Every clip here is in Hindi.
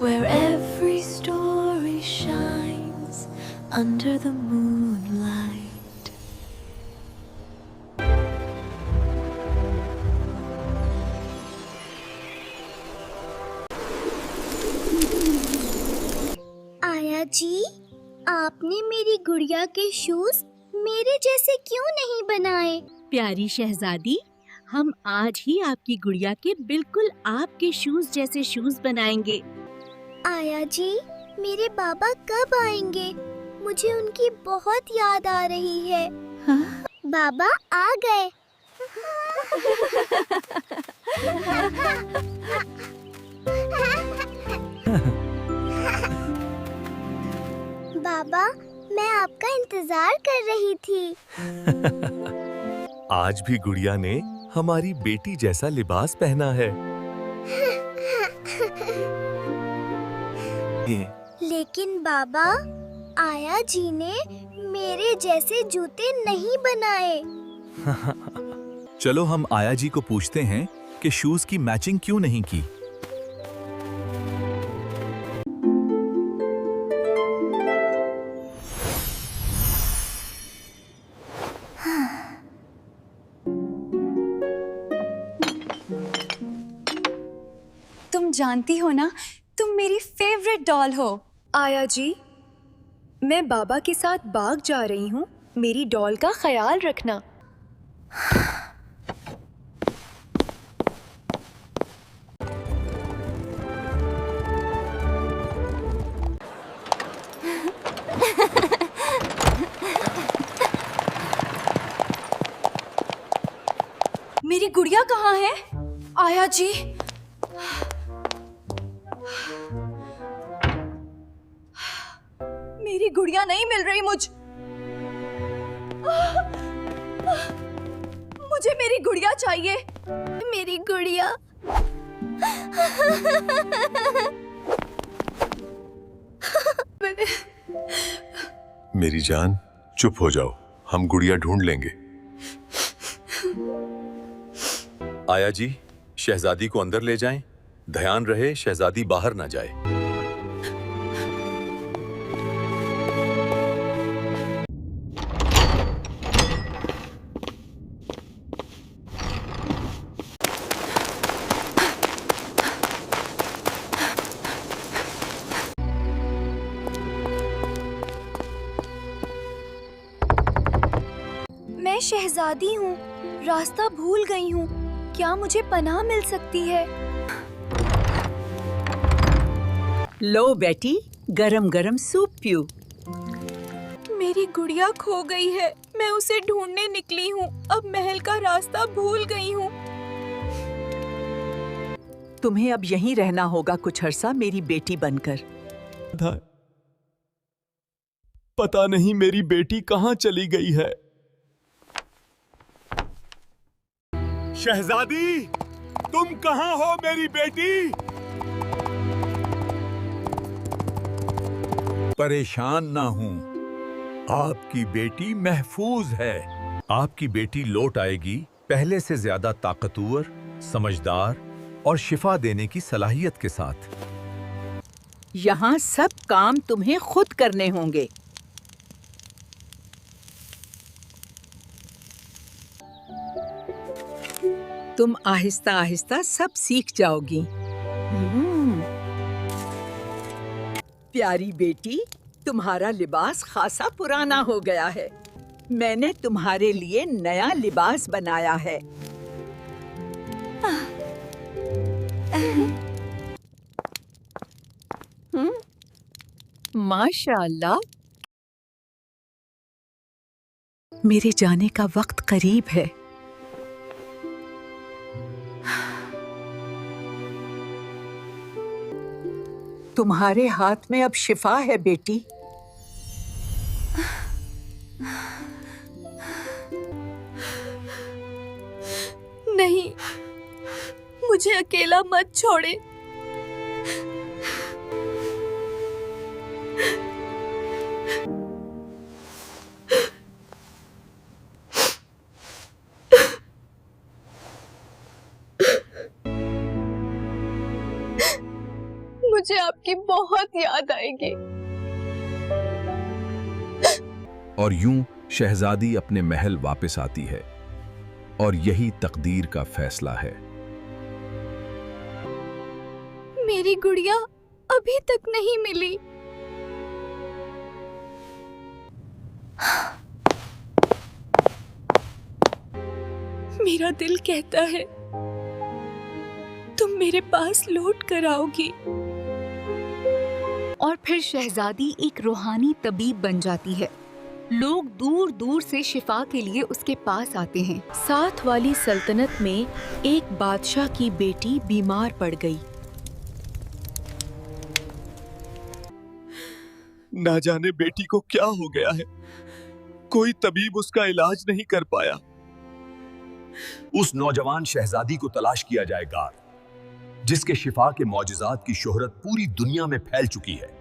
Where every story shines under the moonlight. आया जी, आपने मेरी गुड़िया के शूज मेरे जैसे क्यों नहीं बनाए? प्यारी शहजादी, हम आज ही आपकी गुड़िया के बिल्कुल आपके शूज जैसे शूज बनाएंगे। आया जी, मेरे बाबा कब आएंगे? मुझे उनकी बहुत याद आ रही है। हाँ? बाबा आ गए। बाबा, मैं आपका इंतजार कर रही थी। आज भी गुड़िया ने हमारी बेटी जैसा लिबास पहना है। लेकिन बाबा, आया जी ने मेरे जैसे जूते नहीं बनाए। चलो हम आया जी को पूछते हैं कि शूज की मैचिंग क्यों नहीं की। तुम जानती हो ना, तुम मेरी फेवरेट डॉल हो। आया जी, मैं बाबा के साथ बाग जा रही हूँ, मेरी डॉल का ख्याल रखना। मेरी गुड़िया कहाँ है? आया जी, मेरी गुड़िया नहीं मिल रही मुझे मेरी गुड़िया चाहिए। मेरी गुड़िया। मेरी जान, चुप हो जाओ, हम गुड़िया ढूंढ लेंगे। आया जी, शहजादी को अंदर ले जाएं। ध्यान रहे शहजादी बाहर ना जाए। मैं शहजादी हूँ, रास्ता भूल गई हूँ। क्या मुझे पनाह मिल सकती है? लो बेटी, गरम गरम सूप पियो। मेरी गुड़िया खो गई है, मैं उसे ढूंढने निकली हूँ। अब महल का रास्ता भूल गई हूँ। तुम्हें अब यहीं रहना होगा कुछ अरसा मेरी बेटी बनकर। पता नहीं मेरी बेटी कहाँ चली गई है। शहजादी, तुम कहाँ हो मेरी बेटी? परेशान ना हूँ, आपकी बेटी महफूज है। आपकी बेटी लौट आएगी, पहले से ज्यादा ताकतवर, समझदार और शिफा देने की सलाहियत के साथ। यहाँ सब काम तुम्हें खुद करने होंगे। तुम आहिस्ता आहिस्ता सब सीख जाओगी। प्यारी बेटी, तुम्हारा लिबास खासा पुराना हो गया है। मैंने तुम्हारे लिए नया लिबास बनाया है। माशाअल्लाह। मेरे जाने का वक्त करीब है। तुम्हारे हाथ में अब शिफा है बेटी। नहीं, मुझे अकेला मत छोड़े। मुझे आपकी उसकी बहुत याद आएगी। और यूं शहजादी अपने महल वापस आती है और यही तकदीर का फैसला है। मेरी गुड़िया अभी तक नहीं मिली। मेरा दिल कहता है तुम मेरे पास लौट कर आओगी। और फिर शहजादी एक रूहानी तबीब बन जाती है। लोग दूर दूर से शिफा के लिए उसके पास आते हैं। साथ वाली सल्तनत में एक बादशाह की बेटी बीमार पड़ गई। ना जाने बेटी को क्या हो गया है, कोई तबीब उसका इलाज नहीं कर पाया। उस नौजवान शहजादी को तलाश किया जाएगा जिसके शिफा के मौजिज़ात की शोहरत पूरी दुनिया में फैल चुकी है।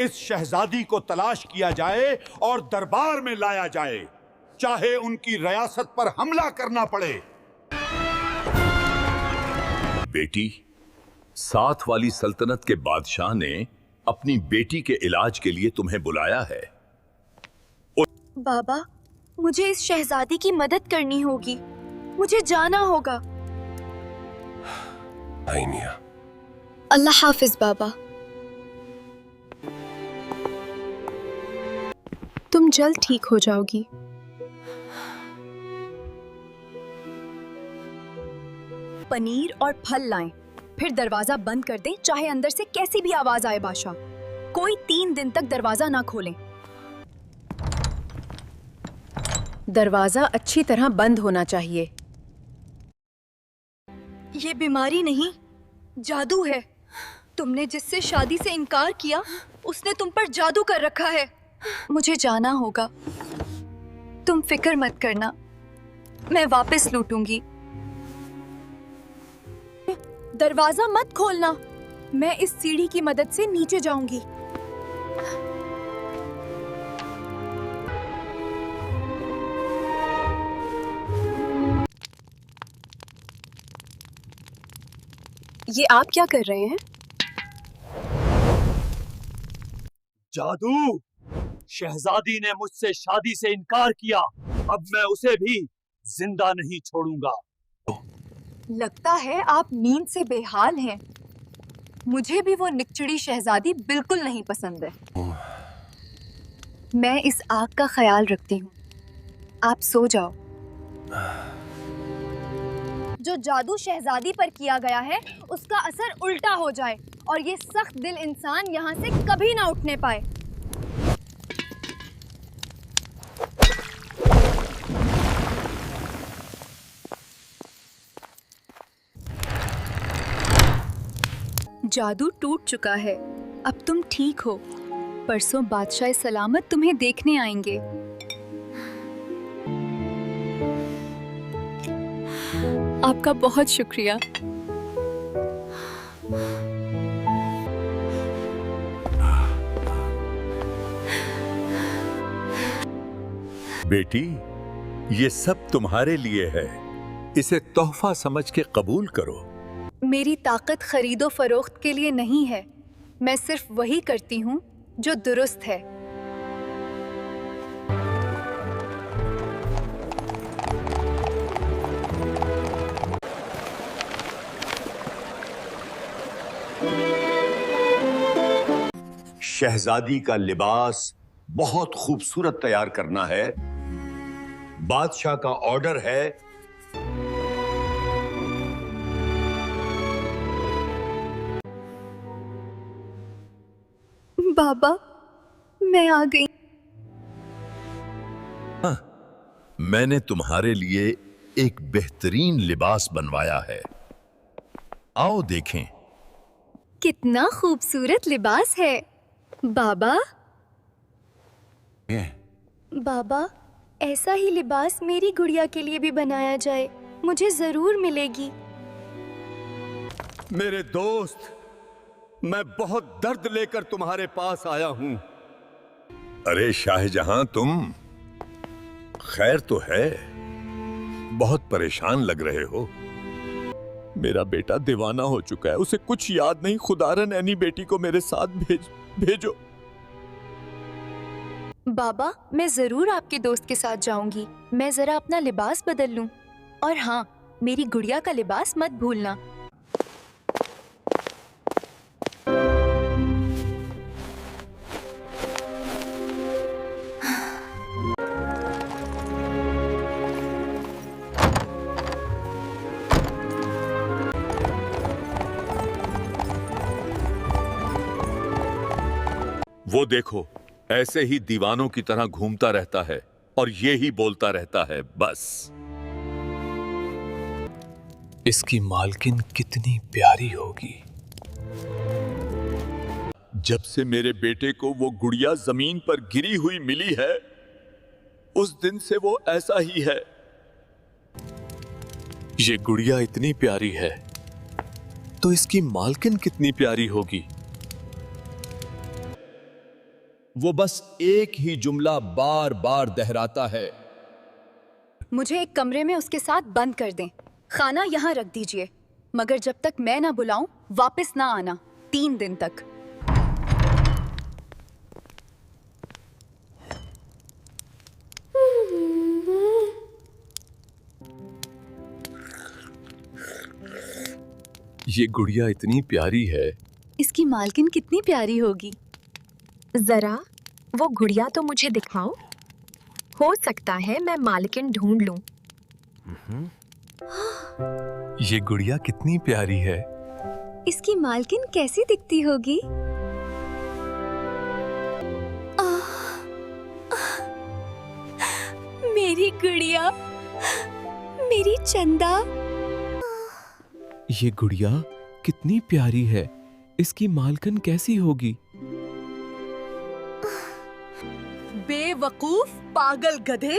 इस शहजादी को तलाश किया जाए और दरबार में लाया जाए, चाहे उनकी रियासत पर हमला करना पड़े। बेटी, साथ वाली सल्तनत के बादशाह ने अपनी बेटी के इलाज के लिए तुम्हें बुलाया है। बाबा, मुझे इस शहजादी की मदद करनी होगी। मुझे जाना होगा। आइनिया। अल्लाह हाफिज बाबा। तुम जल्द ठीक हो जाओगी। पनीर और फल लाएं, फिर दरवाजा बंद कर दें, चाहे अंदर से कैसी भी आवाज आए। बादशाह, कोई 3 दिन तक दरवाजा ना खोलें। दरवाजा अच्छी तरह बंद होना चाहिए। ये बीमारी नहीं, जादू है। तुमने जिससे शादी से इनकार किया, उसने तुम पर जादू कर रखा है। मुझे जाना होगा। तुम फिक्र मत करना, मैं वापस लौटूंगी। दरवाजा मत खोलना, मैं इस सीढ़ी की मदद से नीचे जाऊंगी। ये आप क्या कर रहे हैं? जादू! शहजादी ने मुझसे शादी से इनकार किया, अब मैं उसे भी जिंदा नहीं छोड़ूंगा। लगता है आप नींद से बेहाल हैं। मुझे भी वो निकचड़ी शहजादी बिल्कुल नहीं पसंद है। मैं इस आग का ख्याल रखती हूँ, आप सो जाओ। जो जादू शहजादी पर किया गया है, उसका असर उल्टा हो जाए और ये सख्त दिल इंसान यहाँ से कभी ना उठने पाए। जादू टूट चुका है, अब तुम ठीक हो। परसों बादशाह सलामत तुम्हें देखने आएंगे। आपका बहुत शुक्रिया। बेटी, ये सब तुम्हारे लिए है, इसे तोहफा समझ के कबूल करो। मेरी ताकत खरीदो फरोख्त के लिए नहीं है। मैं सिर्फ वही करती हूँ जो दुरुस्त है। शहजादी का लिबास बहुत खूबसूरत तैयार करना है। बादशाह का ऑर्डर है। बाबा, मैं आ गई। मैंने तुम्हारे लिए एक बेहतरीन लिबास बनवाया है, आओ देखें। कितना खूबसूरत लिबास है। बाबा, बाबा, ऐसा ही लिबास मेरी गुड़िया के लिए भी बनाया जाए, मुझे जरूर मिलेगी। मेरे दोस्त, मैं बहुत दर्द लेकर तुम्हारे पास आया हूं। अरे शाहजहां, तुम खैर तो है? बहुत परेशान लग रहे हो। मेरा बेटा दीवाना हो चुका है, उसे कुछ याद नहीं। खुदारन एनी बेटी को मेरे साथ भेजो। बाबा, मैं जरूर आपके दोस्त के साथ जाऊंगी। मैं जरा अपना लिबास बदल लूं। और हाँ, मेरी गुड़िया का लिबास मत भूलना। वो देखो, ऐसे ही दीवानों की तरह घूमता रहता है और ये ही बोलता रहता है बस। इसकी मालकिन कितनी प्यारी होगी। जब से मेरे बेटे को वो गुड़िया जमीन पर गिरी हुई मिली है, उस दिन से वो ऐसा ही है। ये गुड़िया इतनी प्यारी है, तो इसकी मालकिन कितनी प्यारी होगी। वो बस एक ही जुमला बार बार दोहराता है। मुझे एक कमरे में उसके साथ बंद कर दें। खाना यहाँ रख दीजिए, मगर जब तक मैं ना बुलाऊं वापस ना आना, 3 दिन तक। ये गुड़िया इतनी प्यारी है, इसकी मालकिन कितनी प्यारी होगी। जरा वो गुड़िया तो मुझे दिखाओ। हो सकता है मैं मालकिन ढूंढ लूं। ये गुड़िया कितनी प्यारी है। इसकी मालकिन कैसी दिखती होगी। मेरी गुड़िया, मेरी चंदा। ये गुड़िया कितनी प्यारी है, इसकी मालकिन कैसी होगी। बेवकूफ पागल गधे,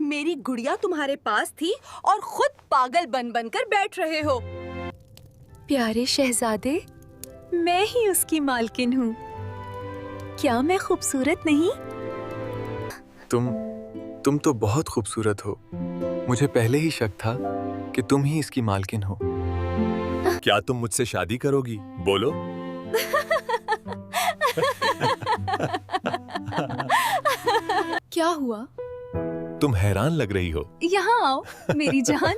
मेरी गुड़िया तुम्हारे पास थी और खुद पागल बन बनकर बैठ रहे हो। प्यारे शहजादे, मैं ही उसकी मालकिन हूँ। क्या मैं खूबसूरत नहीं? तुम तो बहुत खूबसूरत हो। मुझे पहले ही शक था कि तुम ही इसकी मालकिन हो। क्या तुम मुझसे शादी करोगी? बोलो। क्या हुआ? तुम हैरान लग रही हो। यहाँ आओ मेरी जान।